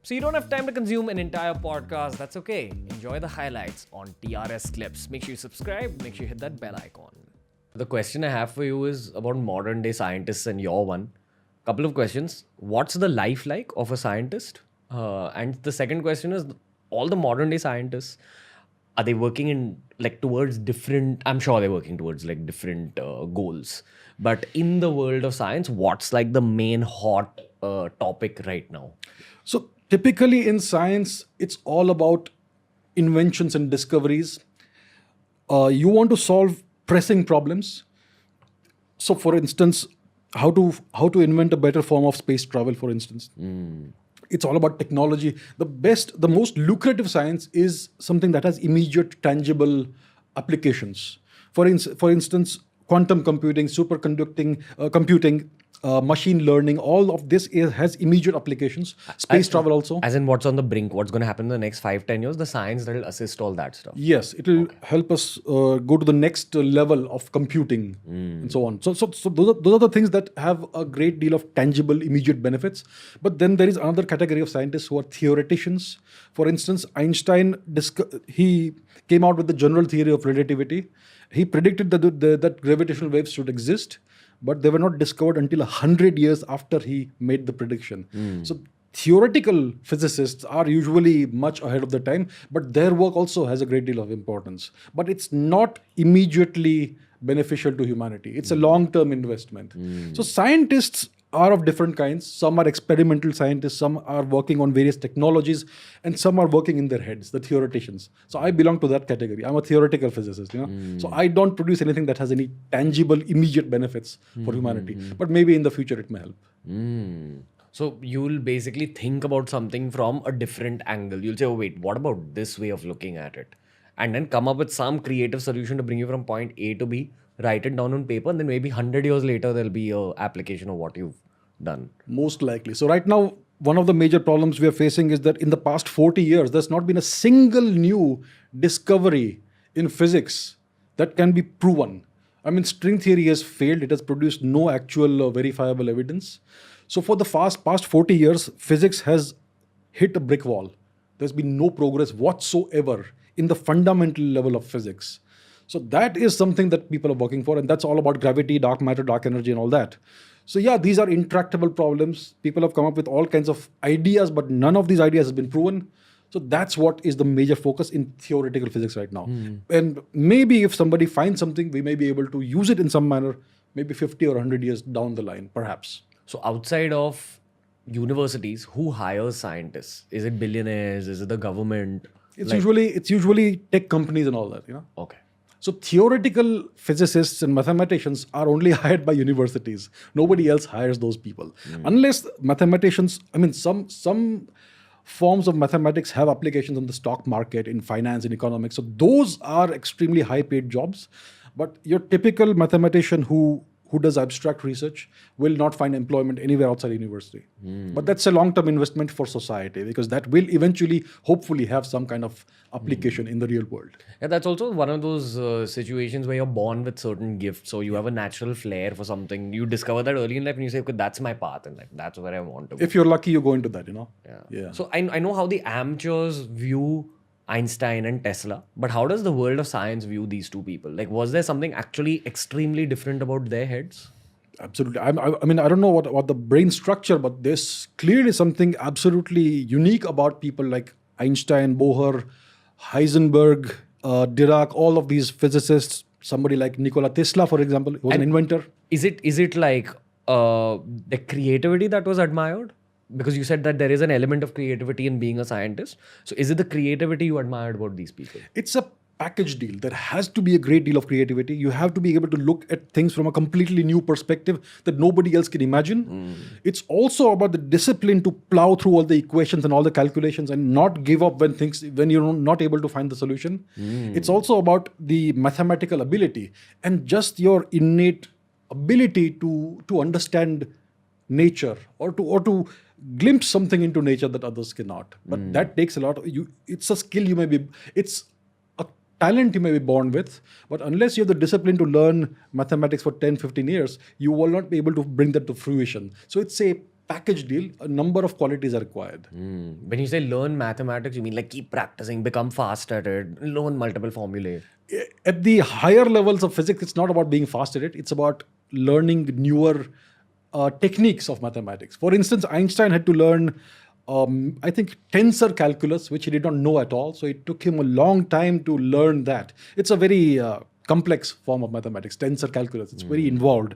So you don't have time to consume an entire podcast. That's okay. Enjoy the highlights on TRS Clips. Make sure you subscribe. Make sure you hit that bell icon. The question I have for you is about modern day scientists and your one. Couple of questions. What's the life like of a scientist? And the second question is, all the modern day scientists, are they working in like towards different, I'm sure they're working towards like different goals, but in the world of science, what's like the main hot topic right now? So typically in science, it's all about inventions and discoveries. You want to solve pressing problems. So, for instance, how to invent a better form of space travel, for instance. It's all about technology. The most lucrative science is something that has immediate, tangible applications. For instance, quantum computing, superconducting computing, machine learning. All of this has immediate applications. Space travel also. As in, what's on the brink? What's going to happen in the next 5-10 years? The science that will assist all that stuff. Yes, it will help us go to the next level of computing and so on. So those are the things that have a great deal of tangible, immediate benefits. But then there is another category of scientists who are theoreticians. For instance, Einstein, he came out with the general theory of relativity. He predicted that gravitational waves should exist, but they were not discovered until 100 years after he made the prediction. So theoretical physicists are usually much ahead of the time, but their work also has a great deal of importance. But it's not immediately beneficial to humanity. It's a long-term investment. So scientists are of different kinds. Some are experimental scientists, some are working on various technologies, and some are working in their heads, the theoreticians. So I belong to that category. I'm a theoretical physicist, So I don't produce anything that has any tangible, immediate benefits for humanity. But maybe in the future it may help. So you'll basically think about something from a different angle. You'll say, oh wait, what about this way of looking at it? And then come up with some creative solution to bring you from point A to B, write it down on paper, and then maybe 100 years later, there'll be an application of what you've done. Most likely. So right now, one of the major problems we are facing is that in the past 40 years, there's not been a single new discovery in physics that can be proven. I mean, string theory has failed. It has produced no actual verifiable evidence. So for the past 40 years, physics has hit a brick wall. There's been no progress whatsoever in the fundamental level of physics. So that is something that people are working for, and that's all about gravity, dark matter, dark energy, and all that. So yeah, these are intractable problems. People have come up with all kinds of ideas, but none of these ideas has been proven. So that's what is the major focus in theoretical physics right now. And maybe if somebody finds something, we may be able to use it in some manner, maybe 50 or 100 years down the line, perhaps. So outside of universities, who hires scientists? Is it billionaires? Is it the government? It's usually tech companies and all that, Okay. So theoretical physicists and mathematicians are only hired by universities. Nobody else hires those people. Unless mathematicians, some forms of mathematics have applications on the stock market, in finance, in economics. So those are extremely high paid jobs. But your typical mathematician who does abstract research will not find employment anywhere outside university. But that's a long-term investment for society, because that will eventually, hopefully, have some kind of application in the real world. Yeah, that's also one of those situations where you're born with certain gifts. So you have a natural flair for something. You discover that early in life and you say, okay, that's my path and like that's where I want to go. If you're lucky, you go into that, Yeah. So I know how the amateurs view Einstein and Tesla, but how does the world of science view these two people? Like, was there something actually extremely different about their heads? Absolutely. I don't know what the brain structure, but there's clearly something absolutely unique about people like Einstein, Bohr, Heisenberg, Dirac, all of these physicists. Somebody like Nikola Tesla, for example, who was an inventor. Is it like the creativity that was admired? Because you said that there is an element of creativity in being a scientist. So is it the creativity you admired about these people? It's a package deal. There has to be a great deal of creativity. You have to be able to look at things from a completely new perspective that nobody else can imagine. It's also about the discipline to plow through all the equations and all the calculations and not give up when you're not able to find the solution. It's also about the mathematical ability and just your innate ability to understand nature or to glimpse something into nature that others cannot. But that takes a lot of it's a skill it's a talent you may be born with, but unless you have the discipline to learn mathematics for 10-15 years, you will not be able to bring that to fruition. So it's a package deal, a number of qualities are required. When you say learn mathematics, you mean like keep practicing, become fast at it, learn multiple formulae. At the higher levels of physics, it's not about being fast at it. It's about learning newer techniques of mathematics. For instance, Einstein had to learn, I think, tensor calculus, which he did not know at all. So it took him a long time to learn that. It's a very complex form of mathematics, tensor calculus. It's very involved.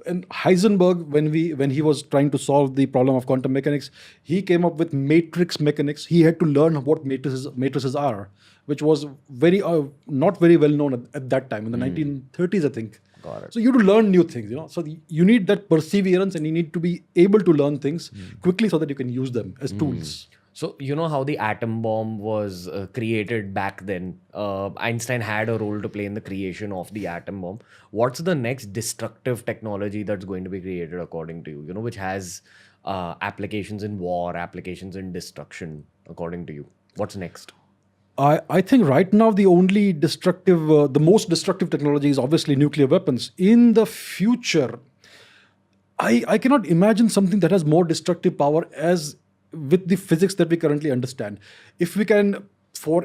And Heisenberg, when he was trying to solve the problem of quantum mechanics, he came up with matrix mechanics. He had to learn what matrices are, which was very not very well known at that time in the 1930s, I think. Got it. So you have to learn new things, So you need that perseverance, and you need to be able to learn things quickly so that you can use them as tools. So you know how the atom bomb was created back then? Einstein had a role to play in the creation of the atom bomb. What's the next destructive technology that's going to be created according to you? Which has applications in war, applications in destruction, according to you? What's next? I think right now the only destructive, the most destructive technology is obviously nuclear weapons. In the future, I cannot imagine something that has more destructive power as with the physics that we currently understand. If we can,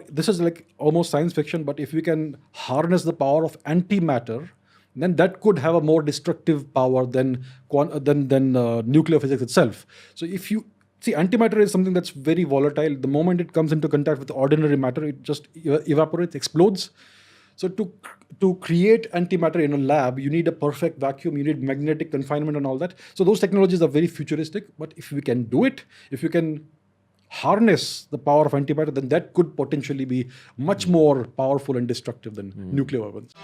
this is like almost science fiction, but if we can harness the power of antimatter, then that could have a more destructive power than nuclear physics itself. So if you see, antimatter is something that's very volatile. The moment it comes into contact with ordinary matter, it just evaporates, explodes. So to create antimatter in a lab, you need a perfect vacuum, you need magnetic confinement and all that. So those technologies are very futuristic. But if we can do it, if you can harness the power of antimatter, then that could potentially be much more powerful and destructive than nuclear weapons.